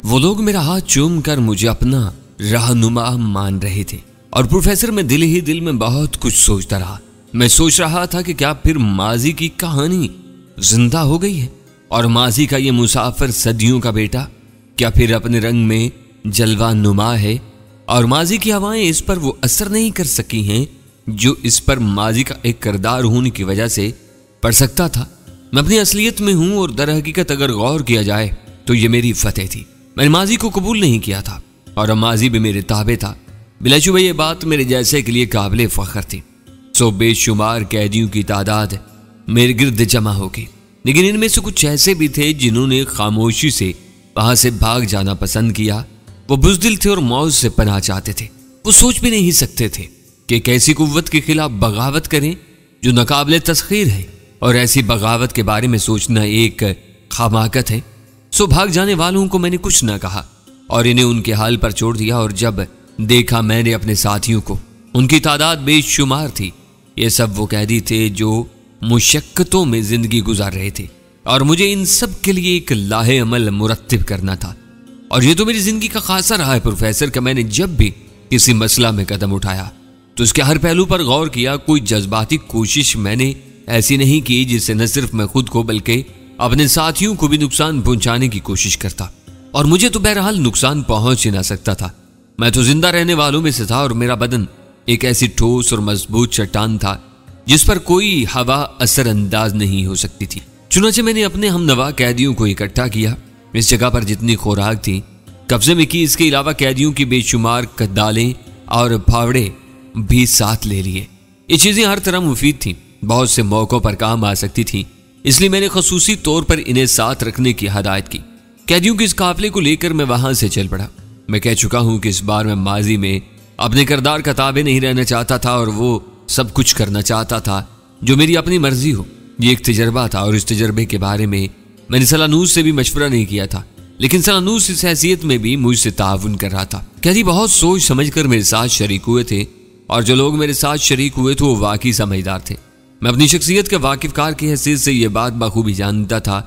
वो लोग मेरा हाथ चूम कर मुझे अपना रहनुमा मान रहे थे और प्रोफेसर मैं दिल ही दिल में बहुत कुछ सोचता रहा। मैं सोच रहा था कि क्या फिर माजी की कहानी जिंदा हो गई है और माजी का ये मुसाफिर सदियों का बेटा क्या फिर अपने रंग में जलवा नुमा है और माजी की हवाएं इस पर वो असर नहीं कर सकी हैं जो इस पर माजी का एक किरदार होने की वजह से पड़ सकता था। मैं अपनी असलियत में हूं और दर हकीकत अगर गौर किया जाए तो ये मेरी फतेह थी। मैंने माजी को कबूल नहीं किया था और अब माजी भी मेरे ताबे था। बिलाशुबह ये बात मेरे जैसे के लिए काबिल फख्र थी। सो बेशुमार कैदियों की तादाद मेरे गिर्द जमा हो गई, लेकिन इनमें से कुछ ऐसे भी थे जिन्होंने खामोशी से वहां से भाग जाना पसंद किया। वो बुज़दिल थे और मौत से पनाह चाहते थे। वो सोच भी नहीं सकते थे कि एक ऐसी कुव्वत के खिलाफ बगावत करें जो नाकाबिले तस्खीर है और ऐसी बगावत के बारे में सोचना एक खामाकत है। सो भाग जाने वालों को मैंने कुछ न कहा और इन्हें उनके हाल पर छोड़ दिया और जब देखा मैंने अपने साथियों को, उनकी तादाद बेशुमार थी। ये सब वो कैदी थे जो मुशक्कतों में जिंदगी गुजार रहे थे और मुझे इन सब के लिए एक लाहे अमल मुरत्तिब करना था। और ये तो मेरी जिंदगी का खासा रहा है प्रोफेसर का मैंने जब भी किसी मसला में कदम उठाया तो उसके हर पहलू पर गौर किया। कोई जज्बाती कोशिश मैंने ऐसी नहीं की जिससे न सिर्फ मैं खुद को बल्कि अपने साथियों को भी नुकसान पहुंचाने की कोशिश करता। और मुझे तो बहरहाल नुकसान पहुंच ही ना सकता था। मैं तो जिंदा रहने वालों में से था और मेरा बदन एक ऐसी ठोस और मजबूत चट्टान था जिस पर कोई हवा असरअंदाज नहीं हो सकती थी। चुनांचे मैंने अपने हमनवा कैदियों को इकट्ठा किया। इस जगह पर जितनी खुराक थी कब्जे में की, इसके अलावा कैदियों की बेशुमार कदालें और फावड़े भी साथ ले लिए। ये चीजें हर तरह मुफीद थीं, बहुत से मौकों पर काम आ सकती थीं, इसलिए मैंने खसूसी तौर पर इन्हें साथ रखने की हदायत की। कैदियों के इस काफिले को लेकर मैं वहां से चल पड़ा। मैं कह चुका हूं कि इस बार मैं माजी में अपने किरदार का ताबे नहीं रहना चाहता था और वो सब कुछ करना चाहता था जो मेरी अपनी मर्जी हो। ये एक तजर्बा था और इस तजर्बे के बारे में मैंने सलानूस से भी मशवरा नहीं किया था, लेकिन सलानूस इस हैसियत में भी मुझसे ताउन कर रहा था। कैदी बहुत सोच समझ कर मेरे साथ शरीक हुए थे और जो लोग मेरे साथ शरीक हुए थे वो वाकई समझदार थे। मैं अपनी शख्सियत के वाकिफकार की हैसियत से यह बात बखूबी जानता था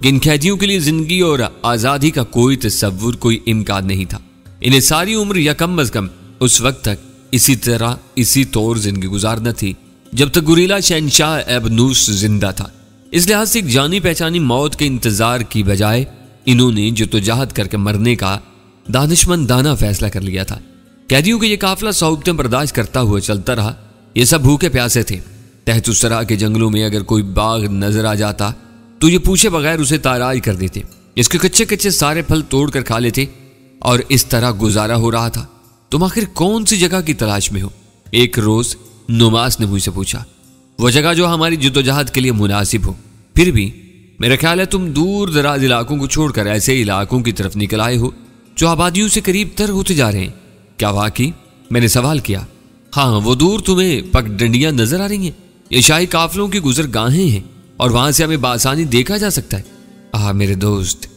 कि इन कैदियों के लिए जिंदगी और आज़ादी का कोई तस्वुर, कोई इम्कान नहीं था। इन्हें सारी उम्र या कम अज कम उस वक्त तक इसी तरह इसी तौर जिंदगी गुजारना थी जब तक गुरीला शहनशाह एबनूस जिंदा था। इस लिहाज से एक जानी पहचानी मौत के इंतजार की बजाय इन्होंने जद्दोजहद करके मरने का दानिशमंदाना फैसला कर लिया था। कैदियों के ये काफिला सौबतें बर्दाश्त करता हुआ चलता रहा। ये सब भूखे प्यासे थे। तहत उस तरह के जंगलों में अगर कोई बाग नजर आ जाता तो ये पूछे बगैर उसे ताराज कर देते। इसके कच्चे कच्चे सारे फल तोड़ कर खा लेते और इस तरह गुजारा हो रहा था। तुम आखिर कौन सी जगह की तलाश में हो? एक रोज नुमास ने मुझसे पूछा। वह जगह जो हमारी जद्दोजहद के लिए मुनासिब हो। फिर भी मेरा ख्याल है तुम दूर दराज इलाकों को छोड़कर ऐसे इलाकों की तरफ निकल आए हो जो आबादियों से करीब तर होते जा रहे हैं। क्या वाकई? मैंने सवाल किया। हाँ, वो दूर तुम्हें पगडंडियां नजर आ रही हैं। ये शाही काफिलों की गुजरगाहें हैं और वहां से हमें बासानी देखा जा सकता है। मेरे दोस्त,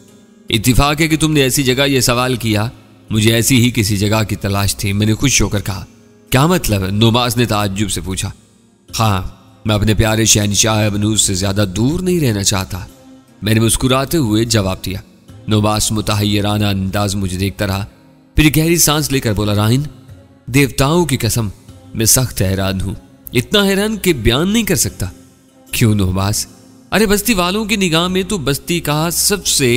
इत्तिफाक है कि तुमने ऐसी जगह यह सवाल किया। मुझे ऐसी ही किसी जगह की तलाश थी। मैंने खुश होकर कहा। क्या मतलब? नुमास ने ताज्जुब से पूछा। हाँ, मैं अपने प्यारे शहनशाह एबनूस से ज्यादा दूर नहीं रहना चाहता, मैंने मुस्कुराते हुए जवाब दिया। नुमास मुतहय्यराना अंदाज मुझे देखता रहा, फिर गहरी सांस लेकर बोला, राहिन, देवताओं की कसम मैं सख्त हैरान हूं। इतना हैरान कि बयान नहीं कर सकता। क्यों नुमास? अरे बस्ती वालों की निगाह में तो बस्ती का सबसे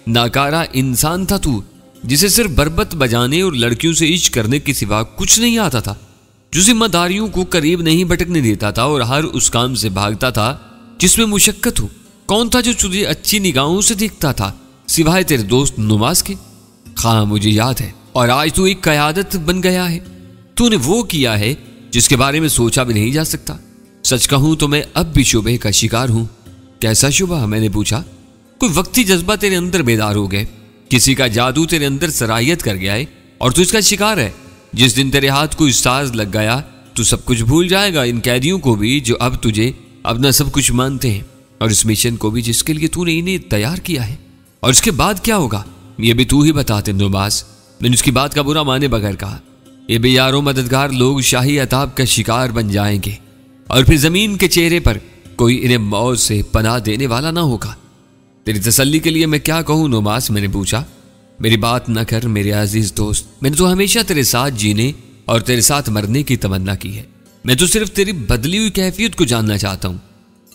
नाकारा इंसान था तू, जिसे सिर्फ बरबत बजाने और लड़कियों से इश्क करने के सिवा कुछ नहीं आता था, जो जिम्मेदारियों को करीब नहीं भटकने देता था और हर उस काम से भागता था जिसमें मुशक्कत हो। कौन था जो तुझे अच्छी निगाहों से देखता था सिवाय तेरे दोस्त नुमास के? हाँ, मुझे याद है। और आज तू एक क़यादत बन गया है। तूने वो किया है जिसके बारे में सोचा भी नहीं जा सकता। सच कहूं तो मैं अब भी शुबह का शिकार हूं। कैसा शुबह? मैंने पूछा। कोई वक्ती जज्बा तेरे अंदर बेदार हो गए, किसी का जादू तेरे अंदर सराहियत कर गया है और तू इसका शिकार है। जिस दिन तेरे हाथ को साज लग गया तू सब कुछ भूल जाएगा, इन कैदियों को भी जो अब तुझे अपना सब कुछ मानते हैं, और इस मिशन को भी जिसके लिए तूने इन्हें तैयार किया है। और इसके बाद क्या होगा ये भी तू ही बताते नुमास। मैंने उसकी बात का बुरा माने बगैर कहा। ये बेयारों मददगार लोग शाही अताब का शिकार बन जाएंगे और फिर जमीन के चेहरे पर कोई इन्हें मौत से पनाह देने वाला ना होगा। तेरी तसल्ली के लिए मैं क्या कहूं नुमास? मैंने पूछा। मेरी बात न कर मेरे अजीज दोस्त, मैंने तो हमेशा तेरे साथ जीने और तेरे साथ मरने की तमन्ना की है। मैं तो सिर्फ तेरी बदली हुई कैफियत को जानना चाहता हूँ।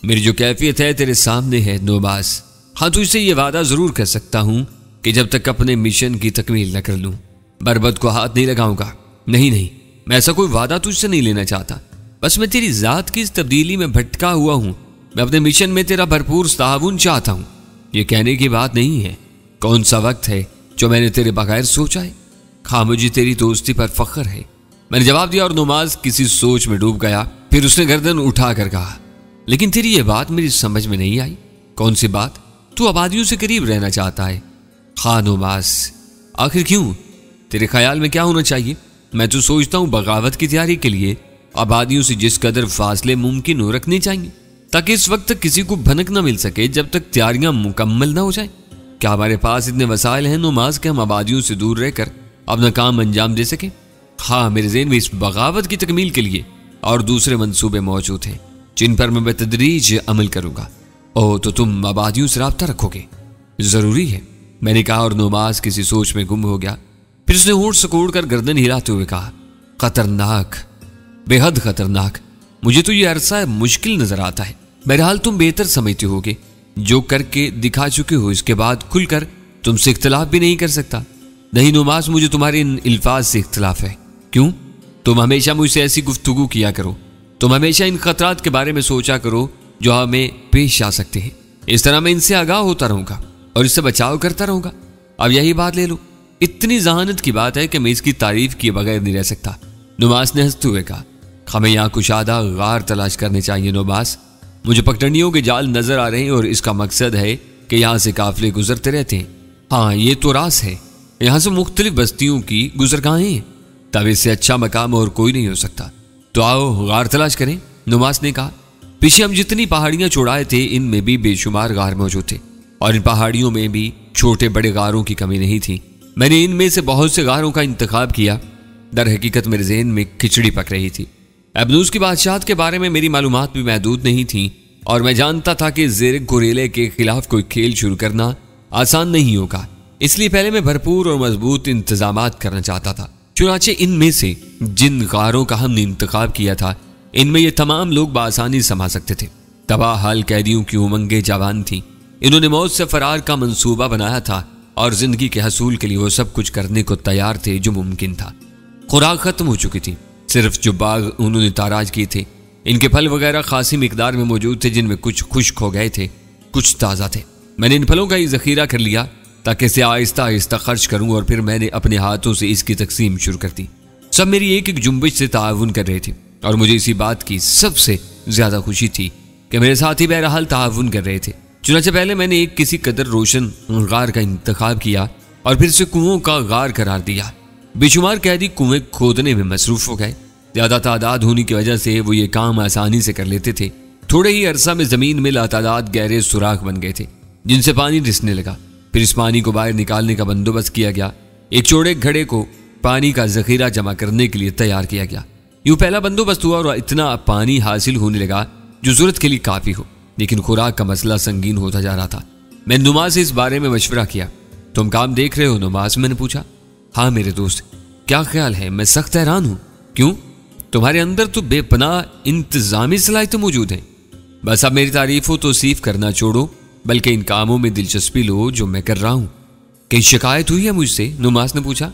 मेरी जो कैफियत है तेरे सामने है नोमास। हाँ, तुझसे ये वादा जरूर कर सकता हूँ कि जब तक अपने मिशन की तकमील न कर लूँ बरबत को हाथ नहीं लगाऊंगा। नहीं, मैं ऐसा कोई वादा तुझसे नहीं लेना चाहता। बस मैं तेरी जात की इस तब्दीली में भटका हुआ हूँ। मैं अपने मिशन में तेरा भरपूर ताउन चाहता हूँ। ये कहने की बात नहीं है। कौन सा वक्त है जो मैंने तेरे बगैर सोचा है? हाँ, मुझे तेरी दोस्ती पर फख्र है। मैंने जवाब दिया और नमाज किसी सोच में डूब गया। फिर उसने गर्दन उठा कर कहा, लेकिन तेरी ये बात मेरी समझ में नहीं आई। कौन सी बात? तू आबादियों से करीब रहना चाहता है। हाँ नमाज, आखिर क्यों? तेरे ख्याल में क्या होना चाहिए? मैं तो सोचता हूँ बगावत की तैयारी के लिए आबादियों से जिस कदर फासले मुमकिन हो रखने चाहिए, ताकि इस वक्त तक किसी को भनक न मिल सके जब तक तैयारियां मुकम्मल ना हो जाए। क्या हमारे पास इतने वसाइल हैं नमाज के हम आबादियों से दूर रहकर अपना काम अंजाम दे सके? हाँ, मेरे ज़हन में इस बगावत की तकमील के लिए और दूसरे मंसूबे मौजूद हैं जिन पर मैं बेतदरीज अमल करूंगा। ओह, तो तुम आबादियों से राब्ता रखोगे? जरूरी है, मैंने कहा और नमाज किसी सोच में गुम हो गया। फिर उसने होंठ सिकोड़ कर गर्दन हिलाते हुए कहा, खतरनाक, बेहद खतरनाक। मुझे तो ये अरसा मुश्किल नजर आता है। बहरहाल तुम बेहतर समझते होगे। जो करके दिखा चुके हो इसके बाद खुलकर तुमसे इख्तलाफ भी नहीं कर सकता। नहीं नमाज, मुझे तुम्हारे इन अल्फाज से इख्तलाफ है। क्यों? तुम हमेशा मुझसे ऐसी गुफ्तगू किया करो। तुम हमेशा इन खतरात के बारे में सोचा करो जो हमें पेश आ सकते हैं। इस तरह मैं इनसे आगाह होता रहूंगा और इससे बचाव करता रहूंगा। अब यही बात ले लो। इतनी जहानत की बात है कि मैं इसकी तारीफ किए बगैर नहीं रह सकता। नमाज ने हंसते हुए कहा, हमें यहाँ कुशादा गार तलाश करने चाहिए नमाज। मुझे पगडंडियों के जाल नजर आ रहे हैं और इसका मकसद है कि यहाँ से काफिले गुजरते रहते हैं। हाँ, ये तो रास है। यहाँ से मुख्तलिफ बस्तियों की गुजरगाहें हैं। तब इससे अच्छा मकाम और कोई नहीं हो सकता। तो आओ गार तलाश करें, नमाज ने कहा। पीछे हम जितनी पहाड़ियां चौड़ाए थे इनमें भी बेशुमार गार मौजूद थे और इन पहाड़ियों में भी छोटे बड़े गारों की कमी नहीं थी। मैंने इनमें से बहुत से गारों का इंतखाब किया। दर हकीकत मेरे जहन में खिचड़ी पक रही थी। अबनूस की बादशाहत के बारे में मेरी मालूमात भी महदूद नहीं थी और मैं जानता था कि ज़ेर गुरेले के खिलाफ कोई खेल शुरू करना आसान नहीं होगा। इसलिए पहले मैं भरपूर और मजबूत इंतजामात करना चाहता था। चुनाचे इनमें से जिन गारों का हमने इंतखाब किया था इनमें ये तमाम लोग बआसानी समा सकते थे। तबाह हाल कैदियों की उमंगे जवान थी। इन्होंने मौत से फरार का मंसूबा बनाया था और जिंदगी के हसूल के लिए वो सब कुछ करने को तैयार थे जो मुमकिन था। खुराक खत्म हो चुकी थी। सिर्फ जो बाग उन्होंने ताराज किए थे इनके फल वगैरह खासी मिकदार में मौजूद थे, जिनमें कुछ खुश्क हो गए थे, कुछ ताज़ा थे। मैंने इन फलों का ही जखीरा कर लिया ताकि इसे आहिस्ता आहिस्ता खर्च करूं और फिर मैंने अपने हाथों से इसकी तकसीम शुरू कर दी। सब मेरी एक एक जुम्बिश से ताउन कर रहे थे और मुझे इसी बात की सबसे ज्यादा खुशी थी कि मेरे साथी बहरहाल ताउन कर रहे थे। चुनांचे पहले मैंने एक किसी कदर रोशन गार का इंतखाब किया और फिर से कुओं का गार करार दिया। बेशुमार कैदी कुएं खोदने में मसरूफ हो गए। ज्यादा तादाद होने की वजह से वो ये काम आसानी से कर लेते थे। थोड़े ही अरसा में जमीन में लातादाद गहरे सुराख बन गए थे जिनसे पानी रिसने लगा। फिर इस पानी को बाहर निकालने का बंदोबस्त किया गया। एक चौड़े घड़े को पानी का जखीरा जमा करने के लिए तैयार किया गया। यूं पहला बंदोबस्त हुआ और इतना पानी हासिल होने लगा जो जरूरत के लिए काफी हो, लेकिन खुराक का मसला संगीन होता जा रहा था। मैंने नुमाज से इस बारे में मशवरा किया। तुम काम देख रहे हो नुमाज? मैंने पूछा। हाँ मेरे दोस्त, क्या ख्याल है? मैं सख्त हैरान हूं। क्यों? तुम्हारे अंदर तो बेपनाह इंतजामी सलाहियतें मौजूद हैं। बस अब मेरी तारीफ तो तौसीफ करना छोड़ो, बल्कि इन कामों में दिलचस्पी लो जो मैं कर रहा हूं। कहीं शिकायत हुई है मुझसे? नुमास ने पूछा।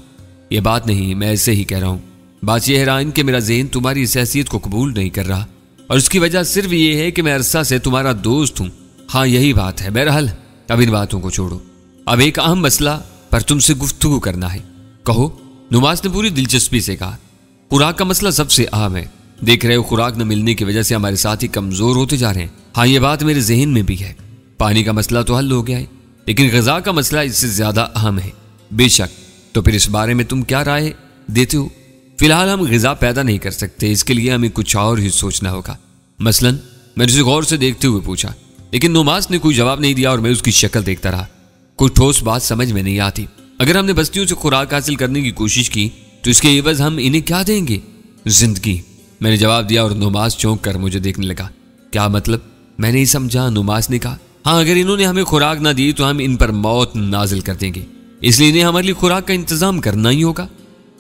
यह बात नहीं, मैं ऐसे ही कह रहा हूं। बात यह हैरान कि मेरा ज़हन तुम्हारी इस हैसियत को कबूल नहीं कर रहा और उसकी वजह सिर्फ ये है कि मैं अरसा से तुम्हारा दोस्त हूं। हाँ यही बात है। बहरहाल अब इन बातों को छोड़ो, अब एक अहम मसला पर तुमसे गुफ्तगू करना है। कहो, नुमास ने पूरी दिलचस्पी से कहा। खुराक का मसला सबसे अहम है। देख रहे हो, खुराक न मिलने की वजह से हमारे साथी कमजोर होते जा रहे हैं। हाँ ये बात मेरे जहन में भी है। पानी का मसला तो हल हो गया है, लेकिन ग़िज़ा का मसला इससे ज्यादा अहम है। बेशक, तो फिर इस बारे में तुम क्या राय देते हो? फिलहाल हम ग़िज़ा पैदा नहीं कर सकते, इसके लिए हमें कुछ और ही सोचना होगा। मसलन, मैंने उसे गौर से देखते हुए पूछा, लेकिन नुमास ने कोई जवाब नहीं दिया और मैं उसकी शक्ल देखता रहा। कोई ठोस बात समझ में नहीं आती। अगर हमने बस्तियों से खुराक हासिल करने की कोशिश की तो इसके एवज हम इन्हें क्या देंगे? जिंदगी, मैंने जवाब दिया और नुमास चौंक कर मुझे देखने लगा। क्या मतलब? मैं नहीं समझा। नुमास ने कहा, हाँ अगर इन्होंने हमें खुराक ना दी तो हम इन पर मौत नाजिल कर देंगे। इसलिए इन्हें हमारे लिए खुराक का इंतजाम करना ही होगा।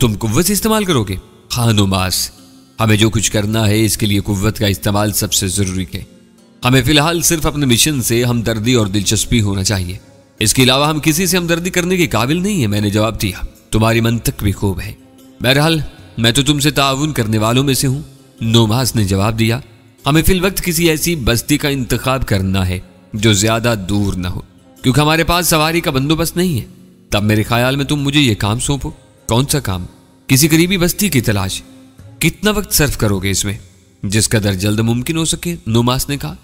तुम कुव्वत इस्तेमाल करोगे? हाँ नुमास, हमें जो कुछ करना है इसके लिए कुव्वत का इस्तेमाल सबसे जरूरी है। हमें फिलहाल सिर्फ अपने मिशन से हमदर्दी और दिलचस्पी होना चाहिए, इसके अलावा हम किसी से हमदर्दी करने के काबिल नहीं है। मैंने जवाब दिया। तुम्हारी मंतक भी खूब है। बहरहाल मैं तो तुमसे ताउन करने वालों में से हूं, नुमास ने जवाब दिया। हमें फिल वक्त किसी ऐसी बस्ती का इंतखाब करना है जो ज्यादा दूर न हो, क्योंकि हमारे पास सवारी का बंदोबस्त नहीं है। तब मेरे ख्याल में तुम मुझे यह काम सौंपो। कौन सा काम? किसी करीबी बस्ती की तलाश। कितना वक्त सर्फ करोगे इसमें? जिस कदर जल्द मुमकिन हो सके, नुमास ने कहा।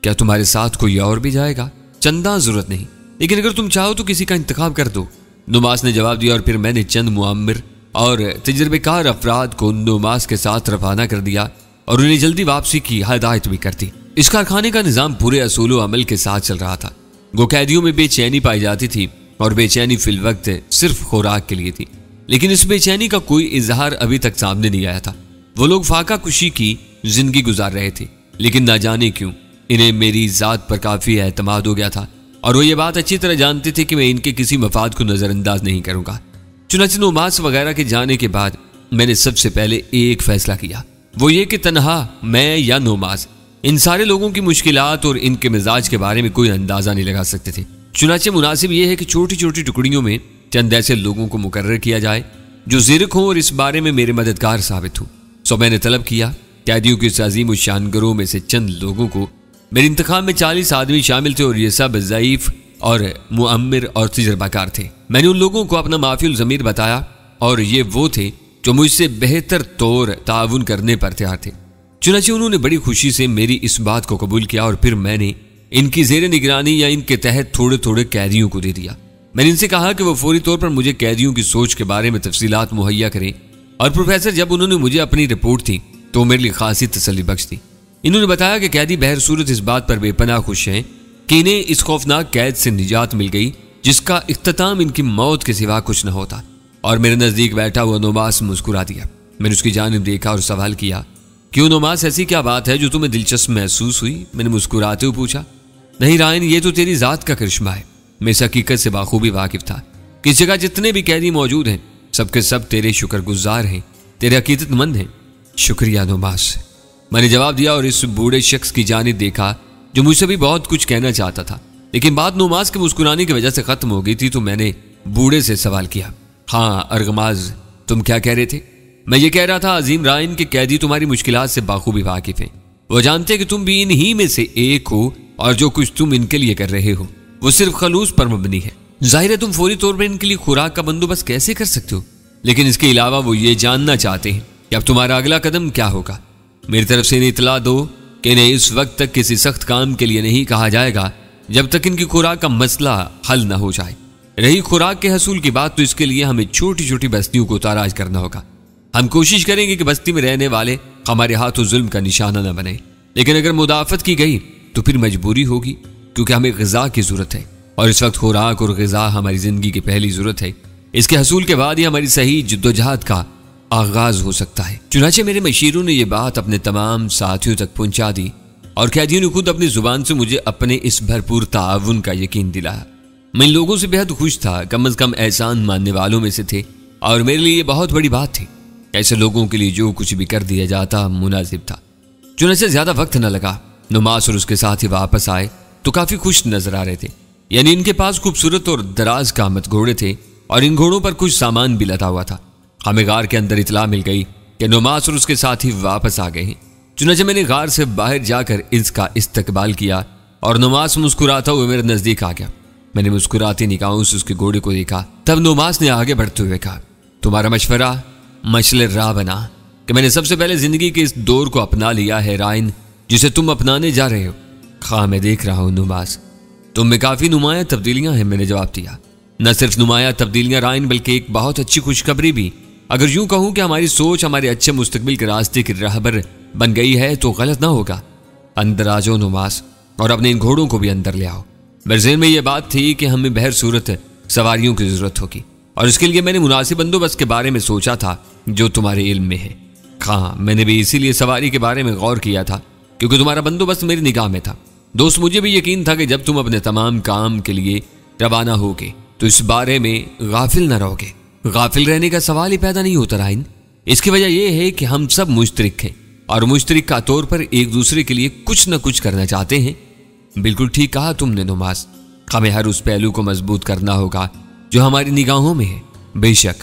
क्या तुम्हारे साथ कोई और भी जाएगा? चंदा जरूरत नहीं, लेकिन अगर तुम चाहो तो किसी का इंतखाब कर दो, नुमास ने जवाब दिया। और फिर मैंने चंद मुआम्मिर और तजर्बेकार अफराद को नुमास के साथ रवाना कर दिया और उन्हें जल्दी वापसी की हिदायत भी कर दी। इस कारखाने का निजाम पूरे असूल अमल के साथ चल रहा था। गो कैदियों में बेचैनी पाई जाती थी और बेचैनी फिल वक्त सिर्फ खुराक के लिए थी, लेकिन इस बेचैनी का कोई इजहार अभी तक सामने नहीं आया था। वो लोग फाका खुशी की जिंदगी गुजार रहे थे, लेकिन ना जाने क्यों इन्हें मेरी जात पर काफी एतमाद हो गया था और वो ये बात अच्छी तरह जानते थे कि मैं इनके किसी मफाद को नजरअंदाज नहीं करूंगा। चुनांचे नुमास वगैरह के जाने के बाद मैंने सबसे पहले एक फैसला किया, वो ये कि तनहा मैं या नुमास इन सारे लोगों की मुश्किलात और इनके मिजाज के बारे में कोई अंदाजा नहीं लगा सकते थे। चुनांचे मुनासिब यह है कि छोटी छोटी टुकड़ियों में चंद ऐसे लोगों को मुकर्रर किया जाए जो ज़िरक हों और इस बारे में मेरे मददगार साबित हो। सो मैंने तलब किया कैदियों के इस अजीम शान गिरोह में से चंद लोगों को। मेरे इंतखाब में 40 आदमी शामिल थे और ये सब ज़ईफ और मुअम्मिर और तजर्बाकार थे। मैंने उन लोगों को अपना माफिल ज़मीर बताया और ये वो थे जो मुझसे बेहतर तौर ताउन करने पर तैयार थे। चुनांचे उन्होंने बड़ी खुशी से मेरी इस बात को कबूल किया और फिर मैंने इनकी जेर निगरानी या इनके तहत थोड़े थोड़े कैदियों को दे दिया। मैंने इनसे कहा कि वो फौरी तौर पर मुझे कैदियों की सोच के बारे में तफसीलात मुहैया करें और प्रोफेसर जब उन्होंने मुझे अपनी रिपोर्ट दी तो मेरे लिए खासी तसल्ली बख्श थी। इन्होंने बताया कि कैदी बहर सूरत इस बात पर बेपनाह खुश हैं कि इन्हें इस खौफनाक कैद से निजात मिल गई जिसका इख्तिताम इनकी मौत के सिवा कुछ न होता। और मेरे नजदीक बैठा हुआ नुमास मुस्कुरा दिया। मैंने उसकी जानिब देखा और सवाल किया, क्यों नुमास, ऐसी क्या बात है जो तुम्हें दिलचस्प महसूस हुई? मैंने मुस्कुराते हुए पूछा। नहीं रायन, ये तो तेरी जात का करिश्मा है। मैं इस हकीकत से बाखूबी वाकिफ था कि इस जगह जितने भी कैदी मौजूद हैं सबके सब तेरे शुक्रगुजार हैं, तेरे अकीदतमंद हैं। शुक्रिया नुमास, मैंने जवाब दिया और इस बूढ़े शख्स की जानिब देखा जो मुझसे भी बहुत कुछ कहना चाहता था, लेकिन बात नुमास के मुस्कुराने की वजह से खत्म हो गई थी। तो मैंने बूढ़े से सवाल किया, हाँ अरगमाज, तुम क्या कह रहे थे? मैं ये कह रहा था अजीम रायन के कैदी तुम्हारी मुश्किलात से बाखूबी वाकिफ हैं। वो जानते कि तुम भी इन्हीं में से एक हो और जो कुछ तुम इनके लिए कर रहे हो वो सिर्फ खलूस पर मबनी है। जाहिर है तुम फौरी तौर पर इनके लिए खुराक का बंदोबस्त कैसे कर सकते हो, लेकिन इसके अलावा वो ये जानना चाहते हैं कि अब तुम्हारा अगला कदम क्या होगा। मेरी तरफ से इन्हें इतला दो कि इन्हें इस वक्त तक किसी सख्त काम के लिए नहीं कहा जाएगा जब तक इनकी खुराक का मसला हल न हो जाए। रही खुराक के हसूल की बात, तो इसके लिए हमें छोटी छोटी बस्तियों को ताराज करना होगा। हम कोशिश करेंगे कि बस्ती में रहने वाले हमारे हाथों जुल्म का निशाना न बने, लेकिन अगर मुदाफत की गई तो फिर मजबूरी होगी, क्योंकि हमें ग़िज़ा की ज़रूरत है और इस वक्त खुराक और ग़िज़ा हमारी ज़िंदगी की पहली ज़रूरत है। इसके हसूल के बाद ही हमारी सही जिद्दोजहद का आगाज हो सकता है। चुनांचे मेरे मशीरों ने यह बात अपने तमाम साथियों तक पहुंचा दी और कैदियों ने खुद अपनी जुबान से मुझे अपने इस भरपूर ताउन का यकीन दिलाया। मैं इन लोगों से बेहद खुश था, कम अज कम एहसान मानने वालों में से थे और मेरे लिए ये बहुत बड़ी बात थी। ऐसे लोगों के लिए जो कुछ भी कर दिया जाता मुनासिब था। चुनांचे ज्यादा वक्त न लगा, नुमास और उसके साथ ही वापस आए तो काफी खुश नजर आ रहे थे। यानी इनके पास खूबसूरत और दराज कामत घोड़े थे और इन घोड़ों पर कुछ सामान भी लदा हुआ था। हमें गार के अंदर इतला मिल गई कि नुमास और उसके साथ ही वापस आ गए हैं। चुनांचे मैंने गार से बाहर जाकर इसका इस्तकबाल किया और नुमास मुस्कुराता हुए मेरे नजदीक आ गया। मैंने मुस्कुराती निगाहों से उसके घोड़े को देखा। तब नुमास ने आगे बढ़ते हुए कहा, तुम्हारा मशवरा मशले राह बना कि मैंने सबसे पहले जिंदगी के इस दौर को अपना लिया है रायन, जिसे तुम अपनाने जा रहे हो। हाँ मैं देख रहा हूं नुमास, तुम में काफी नुमाया तब्दीलियां हैं। मैंने जवाब दिया, न सिर्फ नुमाया तब्दीलियां रायन, बल्कि एक बहुत अच्छी खुशखबरी भी। अगर यूं कहूं कि हमारी सोच हमारे अच्छे मुस्तकबिल के रास्ते की राहबर बन गई है तो गलत ना होगा। अंदर आ जाओ नुमास और अपने इन घोड़ों को भी अंदर ले आओ। मेरे ज़हन में यह बात थी कि हमें बहर सूरत सवारियों की जरूरत होगी और इसके लिए मैंने मुनासिब बंदोबस्त के बारे में सोचा था जो तुम्हारे इल्म में है। हाँ मैंने भी इसीलिए सवारी के बारे में गौर किया था क्योंकि तुम्हारा बंदोबस्त मेरी निगाह में था। दोस्त मुझे भी यकीन था कि जब तुम अपने तमाम काम के लिए रवाना होगे तो इस बारे में गाफिल न रहोगे। गाफिल रहने का सवाल ही पैदा नहीं होता राइन। इसकी वजह यह है कि हम सब मुश्तरिक हैं और मुश्तरिक का तौर पर एक दूसरे के लिए कुछ न कुछ करना चाहते हैं। बिल्कुल ठीक कहा तुमने नुमास। हमें हर उस पहलू को मजबूत करना होगा जो हमारी निगाहों में है। बेशक,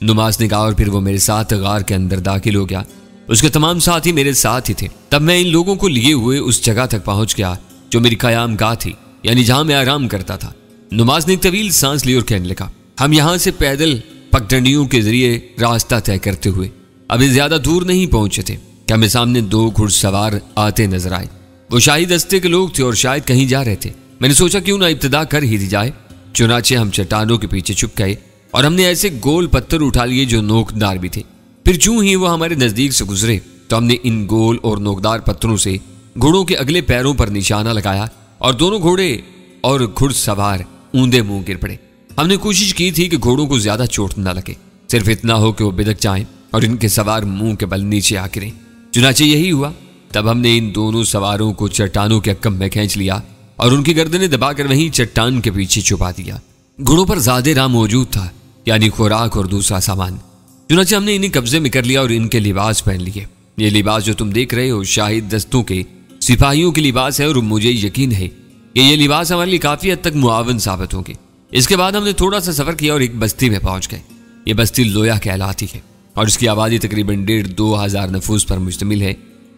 नुमास ने कहा और फिर वो मेरे साथ गार के अंदर दाखिल हो गया। उसके तमाम साथी मेरे साथ ही थे। तब मैं इन लोगों को लिए हुए उस जगह तक पहुंच गया जो मेरी कयाम गाह थी, यानी जहां मैं आराम करता था। नुमास ने एक तवील सांस ली और कहने लगा, हम यहां से पैदल पगडंडियों के जरिए रास्ता तय करते हुए अभी ज्यादा दूर नहीं पहुंचे थे कि हमें सामने 2 घुड़सवार आते नजर आए। वो शाही दस्ते के लोग थे और शायद कहीं जा रहे थे। मैंने सोचा क्यों ना इब्तिदा कर ही दी जाए। चुनाचे हम चट्टानों के पीछे छुप गए और हमने ऐसे गोल पत्थर उठा लिए जो नोकदार भी थे। फिर यूं ही वो हमारे नजदीक से गुजरे तो हमने इन गोल और नोकदार पत्थरों से घोड़ों के अगले पैरों पर निशाना लगाया और दोनों घोड़े और घुड़सवार ऊंधे मुंह गिर पड़े। हमने कोशिश की थी कि घोड़ों को ज्यादा चोट न लगे, सिर्फ इतना हो कि वो बिदक जाएं और इनके सवार मुंह के बल नीचे आ गिरे। चुनाचे यही हुआ। तब हमने इन दोनों सवारों को चट्टानों के अक्कम में खींच लिया और उनकी गर्दनें दबाकर वहीं चट्टान के पीछे छुपा दिया। घोड़ों पर ज़ादे राह मौजूद था, यानी खुराक और दूसरा सामान। चुनाचे हमने इन्हें कब्जे में कर लिया और इनके लिबास पहन लिए। ये लिबास जो तुम देख रहे हो शाही दस्तों के सिपाहियों के लिबास है और मुझे यकीन है कि ये लिबास हमारे लिए काफी हद तक मुआवन साबित होंगे। इसके बाद हमने थोड़ा सा सफर किया और एक बस्ती में पहुंच गए। ये बस्ती लोया कहलाती है और इसकी आबादी तकरीबन 1,500-2 हजार नफूस पर मुश्तमिल है।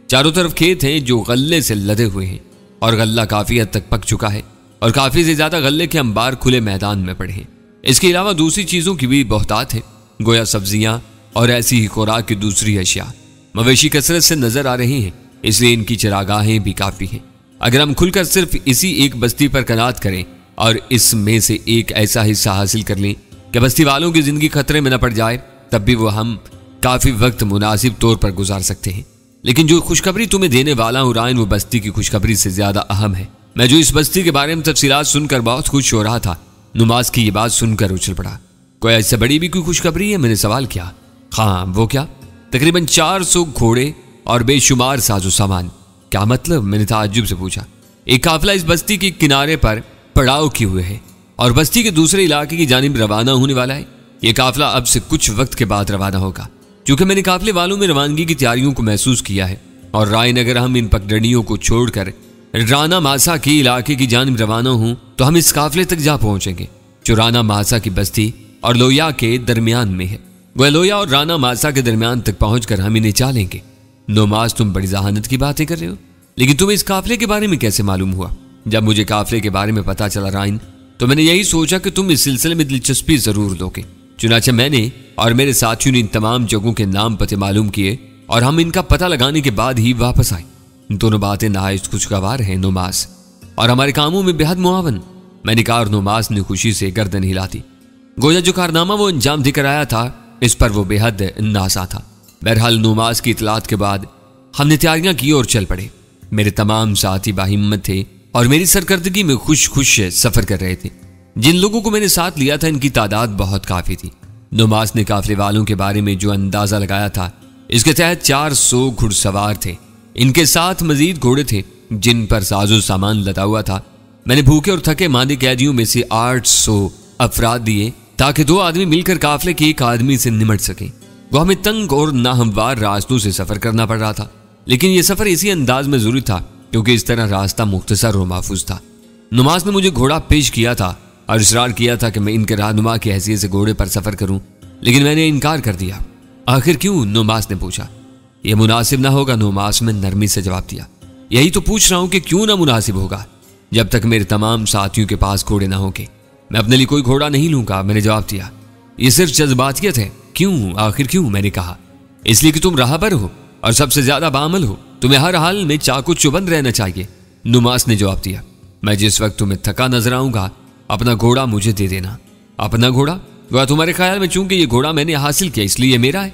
चारों तरफ खेत हैं जो गल्ले से लदे हुए हैं और गल्ला काफी हद तक पक चुका है और काफी से ज्यादा गल्ले के अंबार खुले मैदान में पड़े हैं। इसके अलावा दूसरी चीजों की भी बहुतात है, गोया सब्जियां और ऐसी ही खुराक की दूसरी अशिया। मवेशी कसरत से नजर आ रहे हैं, इसलिए इनकी चरागाहें भी काफी हैं। अगर हम खुलकर सिर्फ इसी एक बस्ती पर कनात करें और इसमें से एक ऐसा हिस्सा हासिल कर लें कि बस्ती वालों की जिंदगी खतरे में न पड़ जाए, तब भी वो हम काफी वक्त मुनासिब तौर पर गुजार सकते हैं। लेकिन जो खुशखबरी तुम्हें देने वाला हूं रायन, वो बस्ती की खुशखबरी से ज्यादा अहम है। मैं जो इस बस्ती के बारे में तफसीलात सुनकर बहुत खुश हो रहा था, नुमास की ये बात सुनकर उछल पड़ा। कोई ऐसे बड़ी भी कोई खुशखबरी है? मैंने सवाल किया। हाँ, वो क्या? तकरीबन 400 घोड़े और बेशुमार साजो सामान। क्या मतलब? मैंने ताज्जुब से पूछा। एक काफिला इस बस्ती के किनारे पर पड़ाव किए हुए है और बस्ती के दूसरे इलाके की जानिब रवाना होने वाला है। यह काफिला अब से कुछ वक्त के बाद रवाना होगा। क्योंकि मैंने काफिले वालों में रवानगी की तैयारियों को महसूस किया है और रायन, अगर हम इन पगडंडियों को छोड़कर राना मासा के इलाके की जानिब रवाना हूं तो हम इस काफिले तक जा पहुंचेंगे जो राना मासा की बस्ती और लोया के दरमियान में है। वह लोया और राना मासा के दरमियान तक पहुंचकर हम इन्हें चालेंगे। नुमास, तुम बड़ी जहानत की बातें कर रहे हो, लेकिन तुम्हें इस काफिले के बारे में कैसे मालूम हुआ? जब मुझे काफिले के बारे में पता चला रायन, तो मैंने यही सोचा कि तुम इस सिलसिले में दिलचस्पी जरूर लोगे। चुनाचे मैंने और मेरे साथियों ने इन तमाम जगहों के नाम पते मालूम किए और हम इनका पता लगाने के बाद ही वापस आए। दोनों बातें नहायत खुशगवार हैं नुमास, और हमारे कामों में बेहद मुआवन। मैंने कहा और नुमास ने खुशी से गर्दन हिला दी। गोया जो कारनामा वो अंजाम देकर आया था, इस पर वो बेहद नासा था। बहरहाल नुमास की इतलात के बाद हमने तैयारियां की और चल पड़े। मेरे तमाम साथी बाहिम्मत थे और मेरी सरकर्दगी में खुश खुश सफर कर रहे थे। जिन लोगों को मैंने साथ लिया था, इनकी तादाद बहुत काफी थी। नुमास ने काफिले वालों के बारे में जो अंदाजा लगाया था, इसके तहत 400 घुड़सवार थे। इनके साथ मजीद घोड़े थे जिन पर साजो सामान लदा हुआ था। मैंने भूखे और थके मांदे कैदियों में से 800 अफराद दिए ताकि 2 आदमी मिलकर काफिले के एक आदमी से निमट सके। वो हमें तंग और नाहमवार रास्तों से सफर करना पड़ रहा था, लेकिन यह सफर इसी अंदाज में जरूरी था क्योंकि इस तरह रास्ता मुख्तसर और महफूज था। नुमास ने मुझे घोड़ा पेश किया था और इसरार किया था कि मैं इनके रहनुमा की हैसियत से घोड़े पर सफर करूं, लेकिन मैंने इनकार कर दिया। आखिर क्यों? नुमास ने पूछा। यह मुनासिब ना होगा, नुमास ने नरमी से जवाब दिया। यही तो पूछ रहा हूं कि क्यों ना मुनासिब होगा, जब तक मेरे तमाम साथियों के पास घोड़े ना होंगे। मैं अपने लिए कोई घोड़ा नहीं लूंगा, मैंने जवाब दिया। यह सिर्फ जज्बातियत है। क्यों? आखिर क्यों? मैंने कहा। इसलिए कि तुम राहबर हो और सबसे ज्यादा बामल हो। तुम्हें हर हाल में चाकू चुबंद रहना चाहिए, नुमास ने जवाब दिया। मैं जिस वक्त तुम्हें थका नजर आऊंगा, अपना घोड़ा मुझे दे देना। अपना घोड़ा? वह तुम्हारे ख्याल में चूंकि ये घोड़ा मैंने हासिल किया इसलिए मेरा है?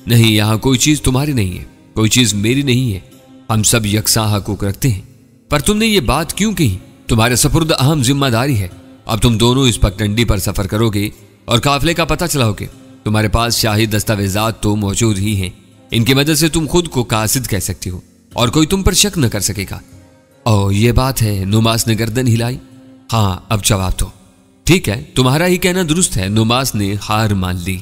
नहीं, यहां कोई चीज तुम्हारी नहीं है, कोई चीज मेरी नहीं है। हम सब यकसा हकूक रखते हैं। पर तुमने ये बात क्यों कही? तुम्हारे सपुर्द अहम जिम्मेदारी है। अब तुम दोनों इस पगडंडी पर सफर करोगे और काफिले का पता चलाओगे। तुम्हारे पास शाही दस्तावेजात तो मौजूद ही हैं। इनकी मदद से तुम खुद को कासिद कह सकती हो और कोई तुम पर शक न कर सकेगा। ओ, ये बात है। नुमास ने गर्दन हिलाई। हाँ, अब जवाब दो। ठीक है, तुम्हारा ही कहना दुरुस्त है। नुमास ने हार मान ली।